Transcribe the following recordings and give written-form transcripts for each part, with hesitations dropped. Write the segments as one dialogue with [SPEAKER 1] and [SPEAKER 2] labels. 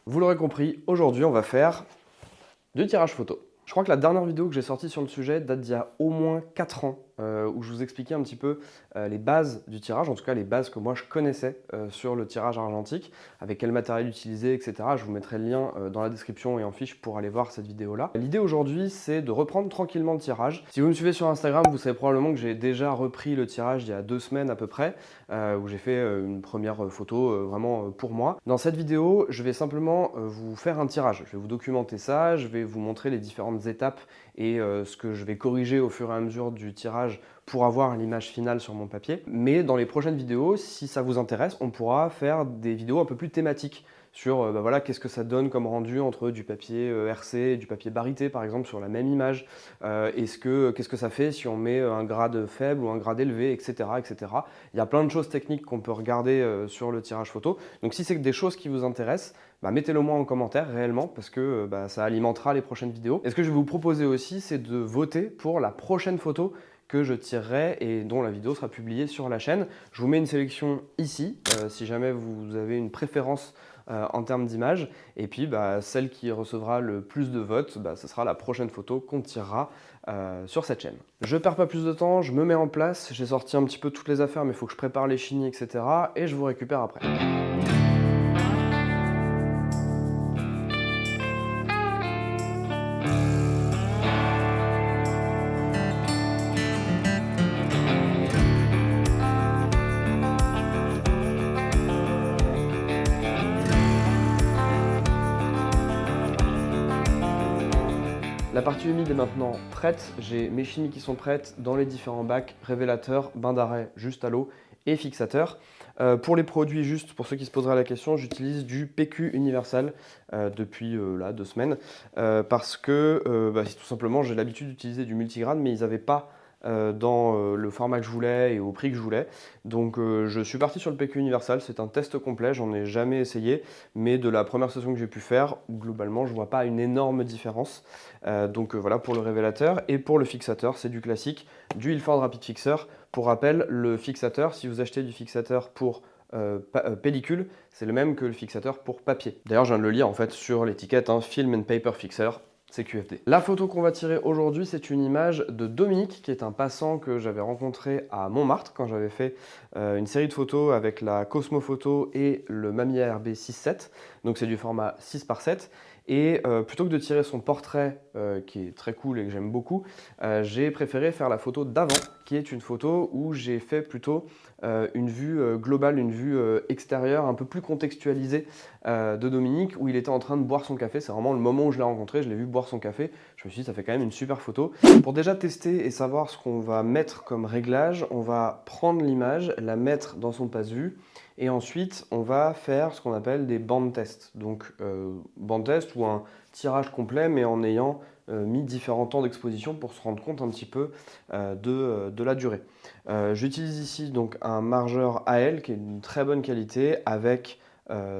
[SPEAKER 1] Vous l'aurez compris, aujourd'hui on va faire du tirage photo. Je crois que la dernière vidéo que j'ai sortie sur le sujet date d'il y a au moins 4 ans, où je vous expliquais un petit peu les bases du tirage, en tout cas les bases que moi je connaissais sur le tirage argentique, avec quel matériel utiliser, etc. Je vous mettrai le lien dans la description et en fiche pour aller voir cette vidéo-là. L'idée aujourd'hui, c'est de reprendre tranquillement le tirage. Si vous me suivez sur Instagram, vous savez probablement que j'ai déjà repris le tirage il y a 2 semaines à peu près, où j'ai fait une première photo vraiment pour moi. Dans cette vidéo, je vais simplement vous faire un tirage. Je vais vous documenter ça, je vais vous montrer les différentes étapes et ce que je vais corriger au fur et à mesure du tirage pour avoir l'image finale sur mon papier. Mais dans les prochaines vidéos, si ça vous intéresse, on pourra faire des vidéos un peu plus thématiques sur voilà, qu'est-ce que ça donne comme rendu entre du papier RC et du papier barité par exemple sur la même image. Qu'est-ce que ça fait si on met un grade faible ou un grade élevé, etc., etc. Il y a plein de choses techniques qu'on peut regarder sur le tirage photo. Donc si c'est des choses qui vous intéressent, mettez-le moi en commentaire réellement parce que ça alimentera les prochaines vidéos. Et ce que je vais vous proposer aussi, c'est de voter pour la prochaine photo que je tirerai et dont la vidéo sera publiée sur la chaîne. Je vous mets une sélection ici, si jamais vous avez une préférence en termes d'image. Et puis celle qui recevra le plus de votes, ce sera la prochaine photo qu'on tirera sur cette chaîne. Je perds pas plus de temps, je me mets en place, j'ai sorti un petit peu toutes les affaires, mais il faut que je prépare les chinis, etc. Et je vous récupère après. La partie humide est maintenant prête, j'ai mes chinis qui sont prêtes dans les différents bacs, révélateurs, bain d'arrêt juste à l'eau et fixateur. Pour les produits, juste pour ceux qui se poseraient la question, j'utilise du PQ Universal depuis 2 semaines parce que tout simplement j'ai l'habitude d'utiliser du multigrade mais ils n'avaient pas dans le format que je voulais et au prix que je voulais. Donc je suis parti sur le PQ Universal, c'est un test complet, j'en ai jamais essayé, mais de la première session que j'ai pu faire, globalement je vois pas une énorme différence. Voilà pour le révélateur. Et pour le fixateur, c'est du classique, du Ilford Rapid Fixer. Pour rappel, le fixateur, si vous achetez du fixateur pour pellicule, c'est le même que le fixateur pour papier. D'ailleurs je viens de le lire en fait sur l'étiquette, Film and Paper Fixer. C'est QFD. La photo qu'on va tirer aujourd'hui, c'est une image de Dominique, qui est un passant que j'avais rencontré à Montmartre quand j'avais fait une série de photos avec la Cosmo Photo et le Mamiya RB 6.7. Donc c'est du format 6x7. Et plutôt que de tirer son portrait, qui est très cool et que j'aime beaucoup, j'ai préféré faire la photo d'avant, qui est une photo où j'ai fait plutôt une vue globale, une vue extérieure, un peu plus contextualisée de Dominique, où il était en train de boire son café. C'est vraiment le moment où je l'ai rencontré, je l'ai vu boire son café. Je me suis dit, ça fait quand même une super photo. Pour déjà tester et savoir ce qu'on va mettre comme réglage, on va prendre l'image, la mettre dans son passe-vue, et ensuite on va faire ce qu'on appelle des bandes tests. Donc bande test ou un tirage complet, mais en ayant mis différents temps d'exposition pour se rendre compte un petit peu de la durée. J'utilise ici donc un margeur AL qui est d'une très bonne qualité avec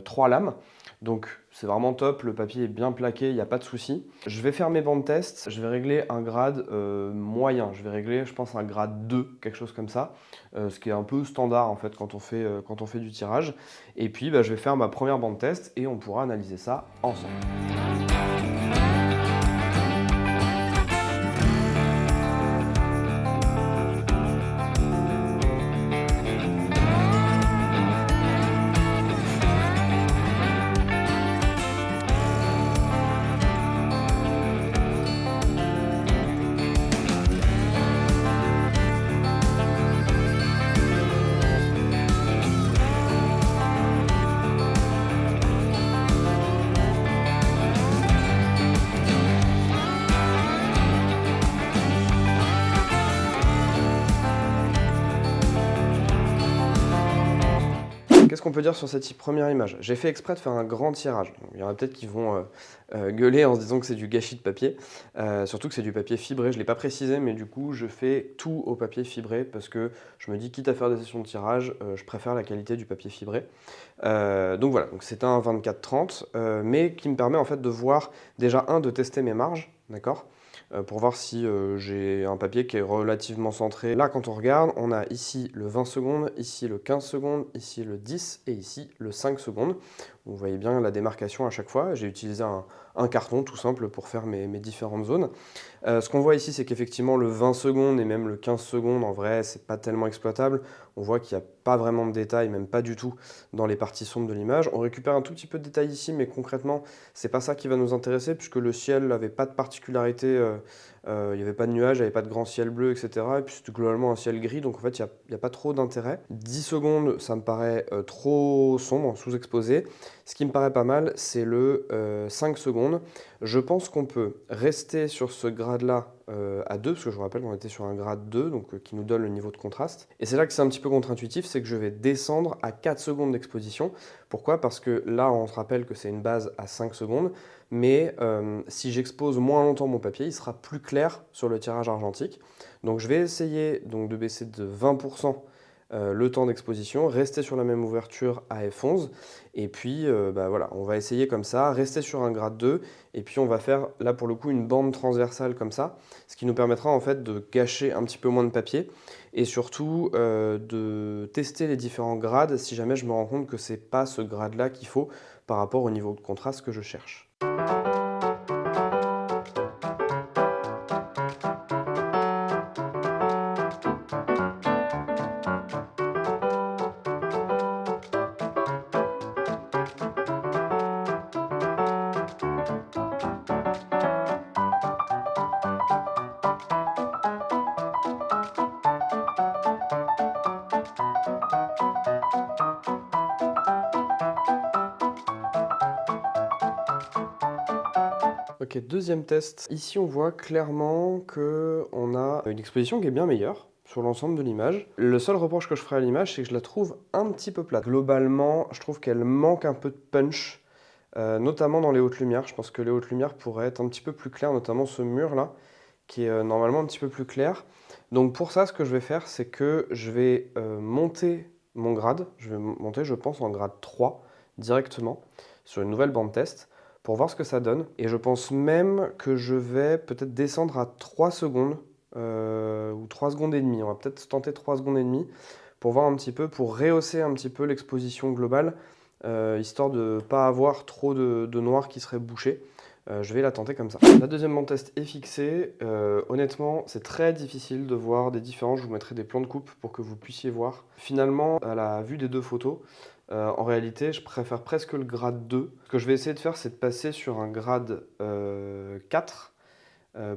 [SPEAKER 1] 3 lames. Donc c'est vraiment top, le papier est bien plaqué, il n'y a pas de souci. Je vais faire mes bandes test, je vais régler un grade moyen. Je vais régler, je pense, un grade 2, quelque chose comme ça. Ce qui est un peu standard en fait quand on fait du tirage. Et puis je vais faire ma première bande test et on pourra analyser ça ensemble. Qu'est-ce qu'on peut dire sur cette première image? J'ai fait exprès de faire un grand tirage. Il y en a peut-être qui vont gueuler en se disant que c'est du gâchis de papier, surtout que c'est du papier fibré. Je ne l'ai pas précisé, mais du coup, je fais tout au papier fibré parce que je me dis, quitte à faire des sessions de tirage, je préfère la qualité du papier fibré. Donc voilà, c'est un 24-30, mais qui me permet en fait de voir déjà de tester mes marges, d'accord? pour voir si j'ai un papier qui est relativement centré. Là, quand on regarde, on a ici le 20 secondes, ici le 15 secondes, ici le 10 et ici le 5 secondes. Vous voyez bien la démarcation à chaque fois. J'ai utilisé un carton tout simple pour faire mes différentes zones. Ce qu'on voit ici, c'est qu'effectivement le 20 secondes et même le 15 secondes, en vrai, c'est pas tellement exploitable. On voit qu'il n'y a pas vraiment de détails, même pas du tout, dans les parties sombres de l'image. On récupère un tout petit peu de détails ici, mais concrètement, c'est pas ça qui va nous intéresser, puisque le ciel n'avait pas de particularité, il n'y avait pas de nuages, il n'y avait pas de grand ciel bleu, etc. Et puis c'était globalement un ciel gris, donc en fait, il n'y a pas trop d'intérêt. 10 secondes, ça me paraît trop sombre, sous-exposé. Ce qui me paraît pas mal, c'est le 5 secondes. Je pense qu'on peut rester sur ce grade-là à 2, parce que je vous rappelle qu'on était sur un grade 2, donc qui nous donne le niveau de contraste. Et c'est là que c'est un petit peu contre-intuitif, c'est que je vais descendre à 4 secondes d'exposition. Pourquoi? Parce que là, on se rappelle que c'est une base à 5 secondes, mais si j'expose moins longtemps mon papier, il sera plus clair sur le tirage argentique. Donc je vais essayer donc, de baisser de 20% le temps d'exposition, rester sur la même ouverture à f11, et puis voilà, on va essayer comme ça, rester sur un grade 2, et puis on va faire là pour le coup une bande transversale comme ça, ce qui nous permettra en fait de gâcher un petit peu moins de papier, et surtout de tester les différents grades si jamais je me rends compte que c'est pas ce grade là qu'il faut par rapport au niveau de contraste que je cherche. Ok, deuxième test. Ici, on voit clairement qu'on a une exposition qui est bien meilleure sur l'ensemble de l'image. Le seul reproche que je ferai à l'image, c'est que je la trouve un petit peu plate. Globalement, je trouve qu'elle manque un peu de punch, notamment dans les hautes lumières. Je pense que les hautes lumières pourraient être un petit peu plus claires, notamment ce mur-là, qui est normalement un petit peu plus clair. Donc pour ça, ce que je vais faire, c'est que je vais monter mon grade. Je vais monter, je pense, en grade 3 directement sur une nouvelle bande test pour voir ce que ça donne. Et je pense même que je vais peut-être descendre à 3 secondes ou 3 secondes et demie. On va peut-être tenter 3 secondes et demie pour voir un petit peu, pour rehausser un petit peu l'exposition globale, histoire de ne pas avoir trop de noir qui serait bouché. Je vais la tenter comme ça. La deuxième bande test est fixée. Honnêtement, c'est très difficile de voir des différences. Je vous mettrai des plans de coupe pour que vous puissiez voir. Finalement, à la vue des deux photos, en réalité, je préfère presque le grade 2. Ce que je vais essayer de faire, c'est de passer sur un grade 4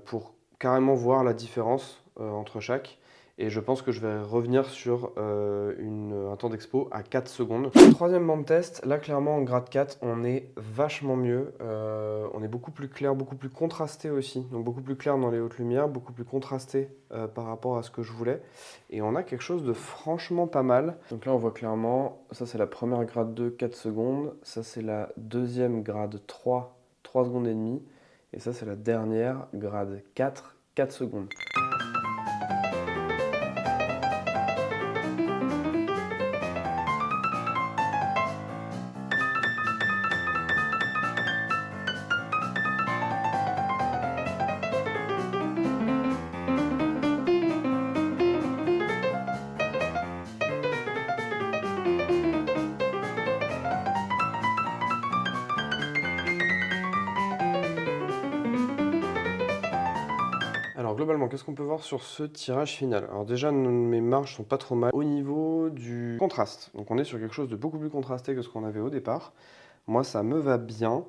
[SPEAKER 1] pour carrément voir la différence entre chaque. Et je pense que je vais revenir sur un temps d'expo à 4 secondes. Troisième bande test, là clairement en grade 4, on est vachement mieux. On est beaucoup plus clair, beaucoup plus contrasté aussi. Donc beaucoup plus clair dans les hautes lumières, beaucoup plus contrasté par rapport à ce que je voulais. Et on a quelque chose de franchement pas mal. Donc là on voit clairement, ça c'est la première grade 2, 4 secondes. Ça c'est la deuxième grade 3, 3 secondes et demie. Et ça c'est la dernière grade 4, 4 secondes. Alors globalement, qu'est-ce qu'on peut voir sur ce tirage final? Alors déjà, mes marges sont pas trop mal. Au niveau du contraste, donc on est sur quelque chose de beaucoup plus contrasté que ce qu'on avait au départ. Moi, ça me va bien.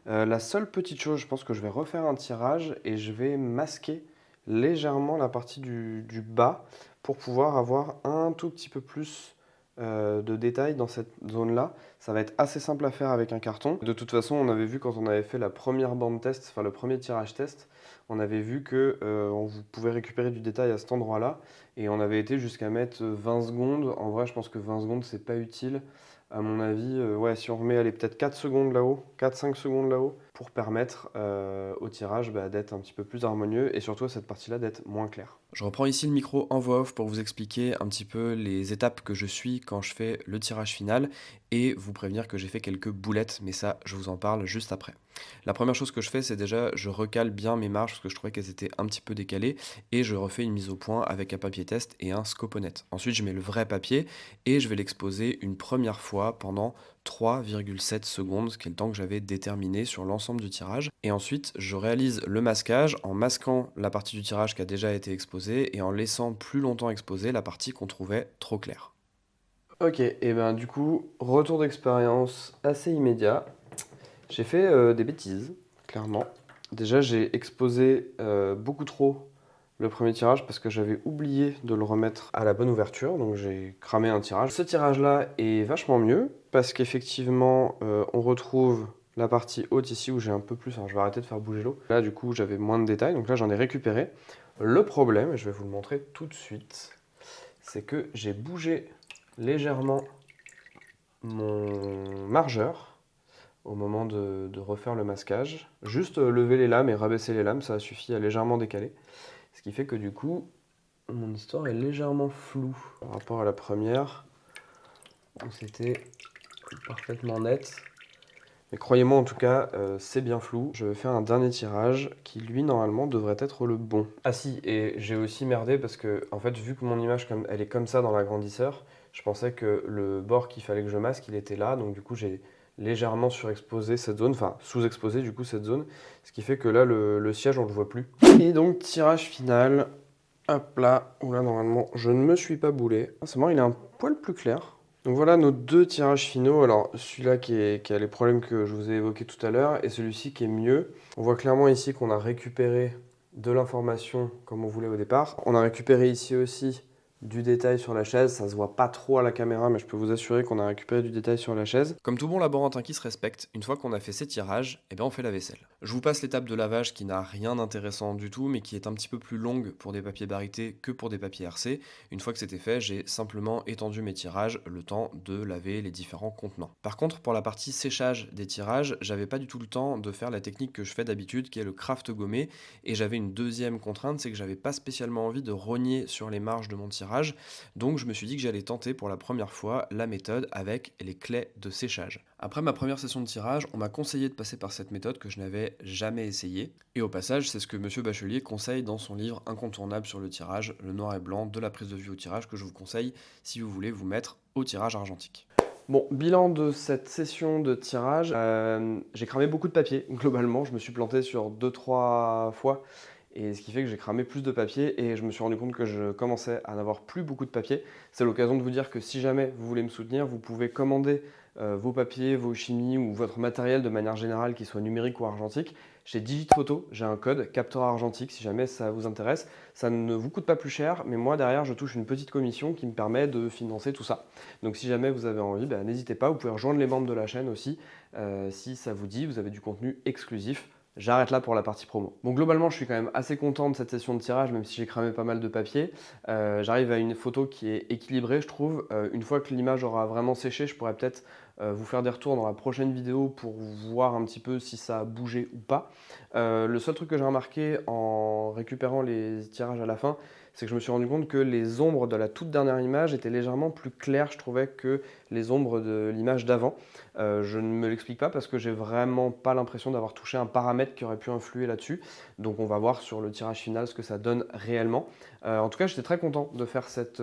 [SPEAKER 1] La seule petite chose, je pense que je vais refaire un tirage et je vais masquer légèrement la partie du bas pour pouvoir avoir un tout petit peu plus de détails dans cette zone-là. Ça va être assez simple à faire avec un carton. De toute façon, on avait vu quand on avait fait la première bande test, enfin le premier tirage test, on avait vu que vous pouvez récupérer du détail à cet endroit-là. Et on avait été jusqu'à mettre 20 secondes. En vrai, je pense que 20 secondes, c'est pas utile. À mon avis, ouais, si on remet allez, peut-être 4 secondes là-haut, 4-5 secondes là-haut, pour permettre au tirage d'être un petit peu plus harmonieux et surtout à cette partie-là d'être moins claire. Je reprends ici le micro en voix off pour vous expliquer un petit peu les étapes que je suis quand je fais le tirage final et vous prévenir que j'ai fait quelques boulettes, mais ça, je vous en parle juste après. La première chose que je fais, c'est déjà, je recale bien mes marges parce que je trouvais qu'elles étaient un petit peu décalées et je refais une mise au point avec un papier test et un scoponet. Ensuite, je mets le vrai papier et je vais l'exposer une première fois pendant 3,7 secondes, ce qui est le temps que j'avais déterminé sur l'ensemble du tirage. Et ensuite, je réalise le masquage en masquant la partie du tirage qui a déjà été exposée et en laissant plus longtemps exposer la partie qu'on trouvait trop claire. Ok, et ben du coup, retour d'expérience assez immédiat. J'ai fait des bêtises, clairement. Déjà, j'ai exposé beaucoup trop le premier tirage parce que j'avais oublié de le remettre à la bonne ouverture, donc j'ai cramé un tirage. Ce tirage-là est vachement mieux parce qu'effectivement, on retrouve la partie haute ici où j'ai un peu plus. Alors, je vais arrêter de faire bouger l'eau. Là, du coup, j'avais moins de détails, donc là, j'en ai récupéré. Le problème, et je vais vous le montrer tout de suite, c'est que j'ai bougé légèrement mon margeur au moment de refaire le masquage. Juste lever les lames et rabaisser les lames, ça suffit à légèrement décaler. Ce qui fait que du coup, mon histoire est légèrement floue par rapport à la première, où c'était parfaitement net. Mais croyez-moi en tout cas, c'est bien flou. Je vais faire un dernier tirage qui lui normalement devrait être le bon. Ah si, et j'ai aussi merdé parce que en fait vu que mon image elle est comme ça dans l'agrandisseur, je pensais que le bord qu'il fallait que je masque il était là, donc du coup j'ai légèrement surexposé cette zone, enfin sous-exposé du coup cette zone, ce qui fait que là le siège on le voit plus. Et donc tirage final, hop là, où là normalement je ne me suis pas boulé. Ah, c'est marrant, il est un poil plus clair. Donc voilà nos deux tirages finaux. Alors celui-là qui a les problèmes que je vous ai évoqués tout à l'heure et celui-ci qui est mieux. On voit clairement ici qu'on a récupéré de l'information comme on voulait au départ. On a récupéré ici aussi du détail sur la chaise. Ça se voit pas trop à la caméra, mais je peux vous assurer qu'on a récupéré du détail sur la chaise. Comme tout bon laborantin qui se respecte, une fois qu'on a fait ces tirages, eh ben on fait la vaisselle. Je vous passe l'étape de lavage qui n'a rien d'intéressant du tout, mais qui est un petit peu plus longue pour des papiers barités que pour des papiers RC. Une fois que c'était fait, j'ai simplement étendu mes tirages, le temps de laver les différents contenants. Par contre, pour la partie séchage des tirages, j'avais pas du tout le temps de faire la technique que je fais d'habitude, qui est le craft gommé, et j'avais une deuxième contrainte, c'est que j'avais pas spécialement envie de rogner sur les marges de mon tirage. Donc je me suis dit que j'allais tenter pour la première fois la méthode avec les clés de séchage. Après ma première session de tirage, on m'a conseillé de passer par cette méthode que je n'avais jamais essayée. Et au passage, c'est ce que Monsieur Bachelier conseille dans son livre incontournable sur le tirage, le noir et blanc de la prise de vue au tirage, que je vous conseille si vous voulez vous mettre au tirage argentique. Bon, bilan de cette session de tirage, j'ai cramé beaucoup de papier, globalement, je me suis planté sur 2-3 fois, et ce qui fait que j'ai cramé plus de papier, et je me suis rendu compte que je commençais à n'avoir plus beaucoup de papier. C'est l'occasion de vous dire que si jamais vous voulez me soutenir, vous pouvez commander vos papiers, vos chimies ou votre matériel de manière générale, qu'il soit numérique ou argentique. Chez Digit Photo, j'ai un code capteur argentique si jamais ça vous intéresse. Ça ne vous coûte pas plus cher, mais moi derrière je touche une petite commission qui me permet de financer tout ça. Donc si jamais vous avez envie, n'hésitez pas, vous pouvez rejoindre les membres de la chaîne aussi. Si ça vous dit, vous avez du contenu exclusif. J'arrête là pour la partie promo. Bon, globalement, je suis quand même assez content de cette session de tirage, même si j'ai cramé pas mal de papier. J'arrive à une photo qui est équilibrée, je trouve. Une fois que l'image aura vraiment séché, je pourrais peut-être vous faire des retours dans la prochaine vidéo pour voir un petit peu si ça a bougé ou pas. Le seul truc que j'ai remarqué en récupérant les tirages à la fin, c'est que je me suis rendu compte que les ombres de la toute dernière image étaient légèrement plus claires, je trouvais, que les ombres de l'image d'avant. Je ne me l'explique pas parce que j'ai vraiment pas l'impression d'avoir touché un paramètre qui aurait pu influer là-dessus. Donc on va voir sur le tirage final ce que ça donne réellement. En tout cas, j'étais très content de faire cette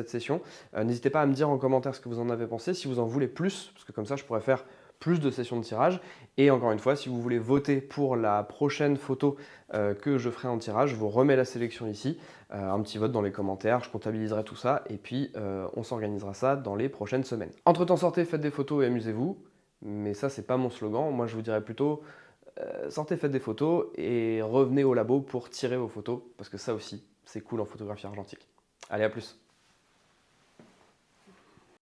[SPEAKER 1] session. N'hésitez pas à me dire en commentaire ce que vous en avez pensé, si vous en voulez plus, parce que comme ça je pourrais faire plus de sessions de tirage. Et encore une fois, si vous voulez voter pour la prochaine photo que je ferai en tirage, je vous remets la sélection ici. Un petit vote dans les commentaires, je comptabiliserai tout ça et puis on s'organisera ça dans les prochaines semaines. Entre temps, sortez, faites des photos et amusez-vous. Mais ça, c'est pas mon slogan. Moi, je vous dirais plutôt sortez, faites des photos et revenez au labo pour tirer vos photos parce que ça aussi, c'est cool en photographie argentique. Allez, à plus!